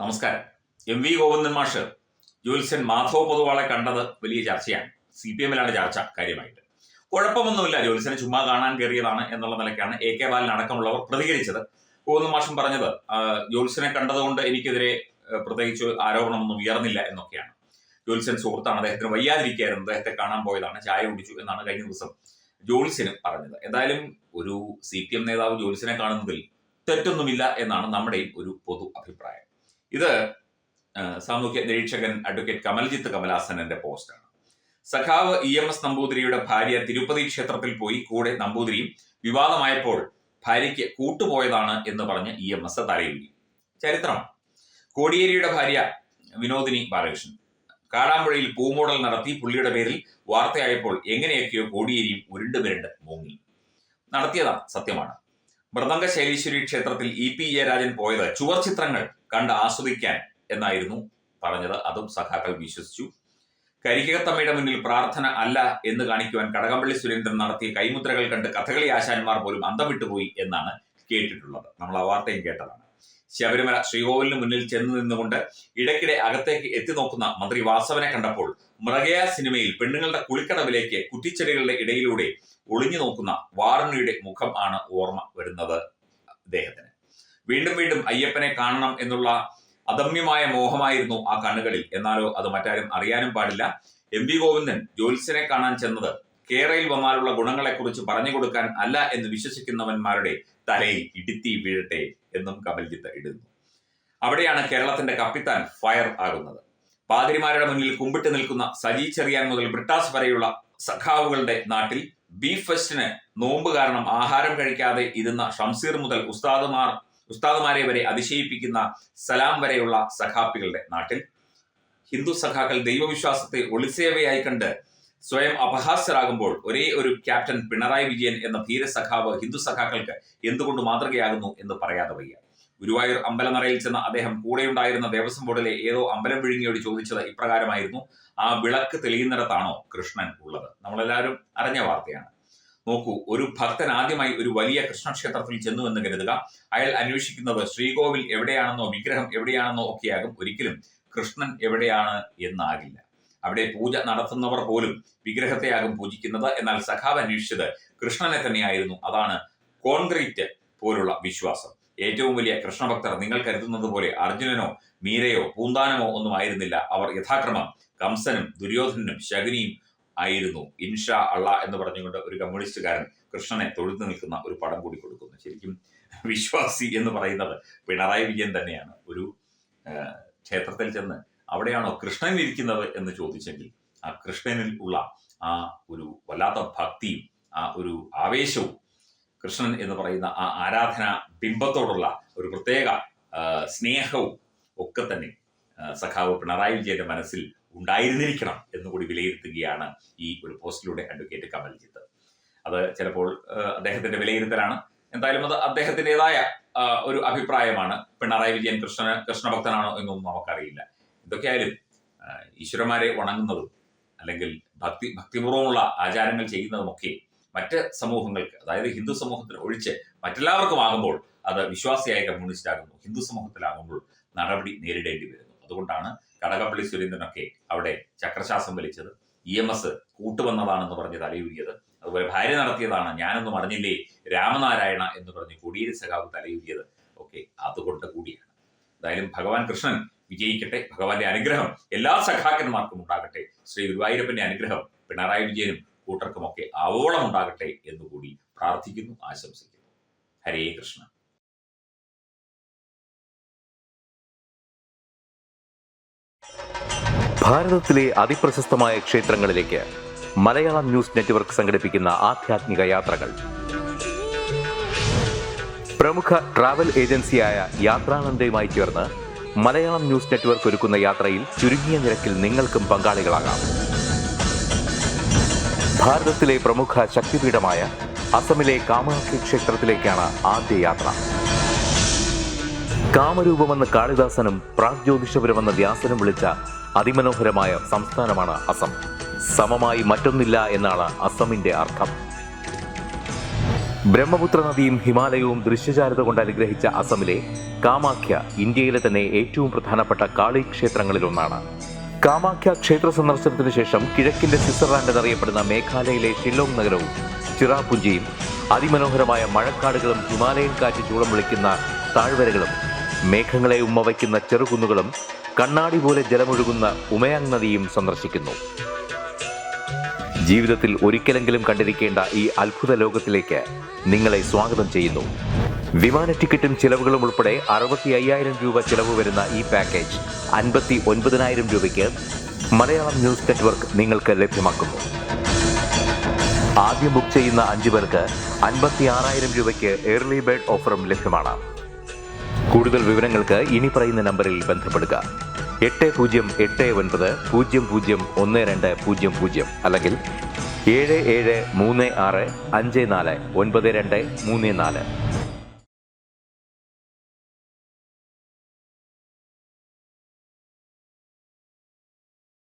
നമസ്കാരം. എം.വി. ഗോവിന്ദൻ മാഷ് ജ്യോത്സ്യൻ മാധവ് പൊതുവാളെ കണ്ടത് വലിയ ചർച്ചയാണ്. CPM-ലാണ് ചർച്ച കാര്യമായിട്ട്. കുഴപ്പമൊന്നുമില്ല, ജ്യോത്സ്യനെ ചുമ്മാ കാണാൻ കയറിയതാണ് എന്നുള്ള നിലയ്ക്കാണ് AK ബാലൻ അടക്കമുള്ളവർ പ്രതികരിച്ചത്. ഗോവിന്ദൻ മാഷും പറഞ്ഞത് ജ്യോത്സ്യനെ കണ്ടതുകൊണ്ട് എനിക്കെതിരെ പ്രത്യേകിച്ച് ആരോപണമൊന്നും ഉയർന്നില്ല എന്നൊക്കെയാണ്. ജ്യോത്സ്യൻ സുഹൃത്താണ്, അദ്ദേഹത്തിന് വയ്യാതിരിക്കുകയായിരുന്നു, അദ്ദേഹത്തെ കാണാൻ പോയതാണ്, ചായ കുടിച്ചു എന്നാണ് കഴിഞ്ഞ ദിവസം ജ്യോത്സ്യന് പറഞ്ഞത്. എന്തായാലും ഒരു CPM നേതാവ് ജ്യോത്സ്യനെ കാണുന്നതിൽ തെറ്റൊന്നുമില്ല എന്നാണ് നമ്മുടെയും ഒരു പൊതു അഭിപ്രായം. ഇത് സാമൂഹ്യ നിരീക്ഷകൻ അഡ്വക്കേറ്റ് കമൽജിത്ത് കമലാസനന്റെ പോസ്റ്റാണ്. സഖാവ് EMS നമ്പൂതിരിയുടെ ഭാര്യ തിരുപ്പതി ക്ഷേത്രത്തിൽ പോയി, കൂടെ നമ്പൂതിരിയും. വിവാദമായപ്പോൾ ഭാര്യയ്ക്ക് കൂട്ടുപോയതാണ് എന്ന് പറഞ്ഞ് EMS തലയിടി. ചരിത്രമാണ്. കോടിയേരിയുടെ ഭാര്യ വിനോദിനി ബാലകൃഷ്ണൻ കാടാമ്പുഴയിൽ പൂമൂടൽ നടത്തി. പുള്ളിയുടെ പേരിൽ വാർത്തയായപ്പോൾ എങ്ങനെയൊക്കെയോ കോടിയേരിയും ഉരുണ്ടുപിരണ്ട് മുങ്ങി. നടത്തിയതാണ്, സത്യമാണ്. മൃദംഗ ശൈലീശ്വരി ക്ഷേത്രത്തിൽ EP ജയരാജൻ പോയത് ചുവർ ചിത്രങ്ങൾ കണ്ട് ആസ്വദിക്കാൻ എന്നായിരുന്നു പറഞ്ഞത്. അതും സഖാക്കൾ വിശ്വസിച്ചു. കരിക്കകത്തമ്മയുടെ മുന്നിൽ പ്രാർത്ഥന അല്ല എന്ന് കാണിക്കുവാൻ കടകംപള്ളി സുരേന്ദ്രൻ നടത്തിയ കൈമുദ്രകൾ കണ്ട് കഥകളി ആശാന്മാർ പോലും അന്തം വിട്ടുപോയി എന്നാണ് കേട്ടിട്ടുള്ളത്. നമ്മൾ ആ വാർത്തയും കേട്ടതാണ്. ശബരിമല ശ്രീകോവിലിന് മുന്നിൽ ചെന്ന് നിന്നുകൊണ്ട് ഇടയ്ക്കിടെ അകത്തേക്ക് എത്തി നോക്കുന്ന മന്ത്രി വാസവനെ കണ്ടപ്പോൾ മൃഗയ സിനിമയിൽ പെണ്ണുങ്ങളുടെ കുളിക്കടവിലേക്ക് കുറ്റിച്ചെടികളുടെ ഇടയിലൂടെ ഒളിഞ്ഞു നോക്കുന്ന വാരണയുടെ മുഖം ആണ് ഓർമ്മ വരുന്നത് അദ്ദേഹത്തിന്. വീണ്ടും വീണ്ടും അയ്യപ്പനെ കാണണം എന്നുള്ള അദമ്യമായ മോഹമായിരുന്നു ആ കണ്ണുകളിൽ. എന്നാലോ അത് മറ്റാരും അറിയാനും പാടില്ല. M.V. ഗോവിന്ദൻ ജ്യോത്സ്യനെ കാണാൻ ചെന്നത് കേരളയിൽ വന്നാലുള്ള ഗുണങ്ങളെക്കുറിച്ച് പറഞ്ഞു കൊടുക്കാൻ അല്ല എന്ന് വിശ്വസിക്കുന്നവന്മാരുടെ തലയിൽ ഇടിത്തി വീഴട്ടെ എന്നും കമൽജിത്ത് ഇടുന്നു. അവിടെയാണ് കേരളത്തിന്റെ കപ്പിത്താൻ ഫയർ ആകുന്നത്. പാതിരിമാരുടെ മുന്നിൽ കുമ്പിട്ട് നിൽക്കുന്ന സജി ചെറിയാൻ മുതൽ ബ്രിട്ടാസ് വരെയുള്ള സഖാവുകളുടെ നാട്ടിൽ ബീഫ് ഫെസ്റ്റിന് നോമ്പ് കാരണം ആഹാരം കഴിക്കാതെ ഇരുന്ന ഷംസീർ മുതൽ ഉസ്താദുമാരെ വരെ അതിശയിപ്പിക്കുന്ന സലാം വരെയുള്ള സഖാപ്പികളുടെ നാട്ടിൽ ഹിന്ദു സഖാക്കൾ ദൈവവിശ്വാസത്തെ ഒളിസേവയായി കണ്ട് സ്വയം അപഹാസ്യരാകുമ്പോൾ ഒരേ ഒരു ക്യാപ്റ്റൻ പിണറായി വിജയൻ എന്ന ധീര സഖാവ് ഹിന്ദു സഖാക്കൾക്ക് എന്തുകൊണ്ട് മാതൃകയാകുന്നു എന്ന് പറയാതെ വയ്യ. ഗുരുവായൂർ അമ്പലനറയിൽ ചെന്ന അദ്ദേഹം കൂടെയുണ്ടായിരുന്ന ദേവസ്വം ബോർഡിലെ ഏതോ അമ്പലം വിഴുങ്ങിയോട് ചോദിച്ചത് ഇപ്രകാരമായിരുന്നു: ആ വിളക്ക് തെളിയുന്നിടത്താണോ കൃഷ്ണൻ ഉള്ളത്? നമ്മളെല്ലാവരും അറിഞ്ഞ വാർത്തയാണ്. നോക്കൂ, ഒരു ഭക്തൻ ആദ്യമായി ഒരു വലിയ കൃഷ്ണക്ഷേത്രത്തിൽ ചെന്നു എന്ന് കരുതുക. അയാൾ അന്വേഷിക്കുന്നത് ശ്രീകോവിൽ എവിടെയാണെന്നോ വിഗ്രഹം എവിടെയാണെന്നോ ഒക്കെയാകും. ഒരിക്കലും കൃഷ്ണൻ എവിടെയാണ് എന്നാകില്ല. അവിടെ പൂജ നടത്തുന്നവർ പോലും വിഗ്രഹത്തെയാകും പൂജിക്കുന്നത്. എന്നാൽ സഖാവ് അന്വേഷിച്ചത് കൃഷ്ണനെ തന്നെയായിരുന്നു. അതാണ് കോൺക്രീറ്റ് പോലുള്ള വിശ്വാസം. ഏറ്റവും വലിയ കൃഷ്ണഭക്തർ നിങ്ങൾ കരുതുന്നത് പോലെ അർജുനനോ മീരയോ പൂന്താനമോ ഒന്നും ആയിരുന്നില്ല. അവർ യഥാക്രമം കംസനും ദുര്യോധനും ശകുനിയും ആയിരുന്നു. ഇൻഷാ അള്ളാ എന്ന് പറഞ്ഞുകൊണ്ട് ഒരു കമ്മ്യൂണിസ്റ്റുകാരൻ കൃഷ്ണനെ തൊഴുതു നിൽക്കുന്ന ഒരു പടം കൂടി കൊടുക്കുന്നു. ശരിക്കും വിശ്വാസി എന്ന് പറയുന്നത് പിണറായി വിജയൻ തന്നെയാണ്. ഒരു ക്ഷേത്രത്തിൽ ചെന്ന് അവിടെയാണോ കൃഷ്ണൻ ഇരിക്കുന്നത് എന്ന് ചോദിച്ചെങ്കിൽ ആ കൃഷ്ണനിൽ ഉള്ള ആ ഒരു വല്ലാത്ത ഭക്തിയും ആ ഒരു ആവേശവും കൃഷ്ണൻ എന്ന് പറയുന്ന ആ ആരാധന ബിംബത്തോടുള്ള ഒരു പ്രത്യേക സ്നേഹവും ഒക്കെ തന്നെ സഖാവ് പിണറായി വിജയന്റെ മനസ്സിൽ ഉണ്ടായിരുന്നിരിക്കണം എന്നുകൂടി വിലയിരുത്തുകയാണ് ഈ ഒരു പോസ്റ്റിലൂടെ അഡ്വക്കേറ്റ് കമൽജിത്ത്. അത് ചിലപ്പോൾ അദ്ദേഹത്തിന്റെ വിലയിരുത്തലാണ്. എന്തായാലും അത് അദ്ദേഹത്തിൻ്റെതായ ഒരു അഭിപ്രായമാണ്. പിണറായി വിജയൻ കൃഷ്ണഭക്തനാണോ എന്നൊന്നും നമുക്കറിയില്ല. എന്തൊക്കെയായാലും ഈശ്വരന്മാരെ വണങ്ങുന്നതും അല്ലെങ്കിൽ ഭക്തിപൂർവ്വമുള്ള ആചാരങ്ങൾ ചെയ്യുന്നതുമൊക്കെ മറ്റ് സമൂഹങ്ങൾക്ക്, അതായത് ഹിന്ദു സമൂഹത്തിന് ഒഴിച്ച് മറ്റെല്ലാവർക്കും ആകുമ്പോൾ അത് വിശ്വാസിയായ കമ്മ്യൂണിസ്റ്റ് ആകുന്നു. ഹിന്ദു സമൂഹത്തിലാകുമ്പോൾ നടപടി നേരിടേണ്ടി വരുന്നു. അതുകൊണ്ടാണ് കടകംപള്ളി സുരേന്ദ്രനൊക്കെ അവിടെ ചക്രശ്വാസം വലിച്ചത്. EMS കൂട്ടുവന്നതാണെന്ന് പറഞ്ഞ് തലയൂരിയത്. അതുപോലെ ഭാര്യ നടത്തിയതാണ് ഞാനൊന്നും അറിഞ്ഞില്ലേ രാമനാരായണ എന്ന് പറഞ്ഞ് കോടിയേരി സഖാവ് തലയൂരിയത് ഒക്കെ അതുകൊണ്ട് കൂടിയാണ്. എന്തായാലും ഭഗവാൻ കൃഷ്ണൻ വിജയിക്കട്ടെ. ഭഗവാന്റെ അനുഗ്രഹം എല്ലാ സഖാക്കന്മാർക്കും ഉണ്ടാകട്ടെ. ശ്രീ ഗുരുവായൂരപ്പന്റെ അനുഗ്രഹം പിണറായി വിജയനും കൂട്ടർക്കുമൊക്കെ ആവോളം ഉണ്ടാകട്ടെ എന്നുകൂടി പ്രാർത്ഥിക്കുന്നു, ആശംസിക്കുന്നു. ഹരേ കൃഷ്ണ. ഭാരതത്തിലെ അതിപ്രശസ്തമായ ക്ഷേത്രങ്ങളിലേക്ക് മലയാളം ന്യൂസ് നെറ്റ്വർക്ക് സംഘടിപ്പിക്കുന്ന ആധ്യാത്മിക യാത്രകൾ. പ്രമുഖ ട്രാവൽ ഏജൻസിയായ യാത്രാനന്ദയുമായി ചേർന്ന് മലയാളം ന്യൂസ് നെറ്റ്വർക്ക് ഒരുക്കുന്ന യാത്രയിൽ ചുരുങ്ങിയ നിരക്കിൽ നിങ്ങൾക്കും പങ്കാളികളാകാം. ഭാരതത്തിലെ പ്രമുഖ ശക്തിപീഠമായ അസമിലെ കാമാഖ്യ ക്ഷേത്രത്തിലേക്കാണ് ആദ്യ യാത്ര. കാമരൂപമെന്ന് കാളിദാസനും പ്രാഗ്ജ്യോതിഷപുരമെന്ന വ്യാസനും വിളിച്ച അതിമനോഹരമായ സംസ്ഥാനമാണ് അസം. സമമായി മറ്റൊന്നില്ല എന്നാണ് അസമിന്റെ അർത്ഥം. ബ്രഹ്മപുത്ര നദിയും ഹിമാലയവും ദൃശ്യചാരുത കൊണ്ട് അനുഗ്രഹിച്ച അസമിലെ കാമാഖ്യ ഇന്ത്യയിലെ തന്നെ ഏറ്റവും പ്രധാനപ്പെട്ട കാളി ക്ഷേത്രങ്ങളിലൊന്നാണ്. കാമാഖ്യ ക്ഷേത്ര സന്ദർശനത്തിനു ശേഷം കിഴക്കിന്റെ സ്വിറ്റ്സർലാൻഡ് എന്നറിയപ്പെടുന്ന മേഘാലയയിലെ ഷില്ലോങ് നഗരവും ചിറാപുഞ്ചിയും അതിമനോഹരമായ മഴക്കാടുകളും ഹിമാലയൻ കാറ്റ് ചൂളം വിളിക്കുന്ന താഴ്വരകളും മേഘങ്ങളെ ഉമ്മവയ്ക്കുന്ന ചെറുകുന്നുകളും കണ്ണാടി പോലെ ജലമൊഴുകുന്ന ഉമയാങ് നദിയും സന്ദർശിക്കുന്നു. ജീവിതത്തിൽ ഒരിക്കലെങ്കിലും കണ്ടിരിക്കേണ്ട ഈ അത്ഭുത ലോകത്തിലേക്ക് നിങ്ങളെ സ്വാഗതം ചെയ്യുന്നു. വിമാന ടിക്കറ്റും ചിലവുകളും ഉൾപ്പെടെ 65,000 രൂപ ചിലവ് വരുന്ന ഈ പാക്കേജ് 59,000 രൂപയ്ക്ക് മലയാളം ന്യൂസ് നെറ്റ്വർക്ക് നിങ്ങൾക്ക് ലഭ്യമാക്കുന്നു. ആദ്യം ബുക്ക് ചെയ്യുന്ന 5 പേർക്ക് 56,000 രൂപയ്ക്ക് ഏർലി ബേർഡ് ഓഫറും ലഭ്യമാണ്. കൂടുതൽ വിവരങ്ങൾക്ക് ഇനി പറയുന്ന നമ്പറിൽ ബന്ധപ്പെടുക. 8089001200 അല്ലെങ്കിൽ 7736549234.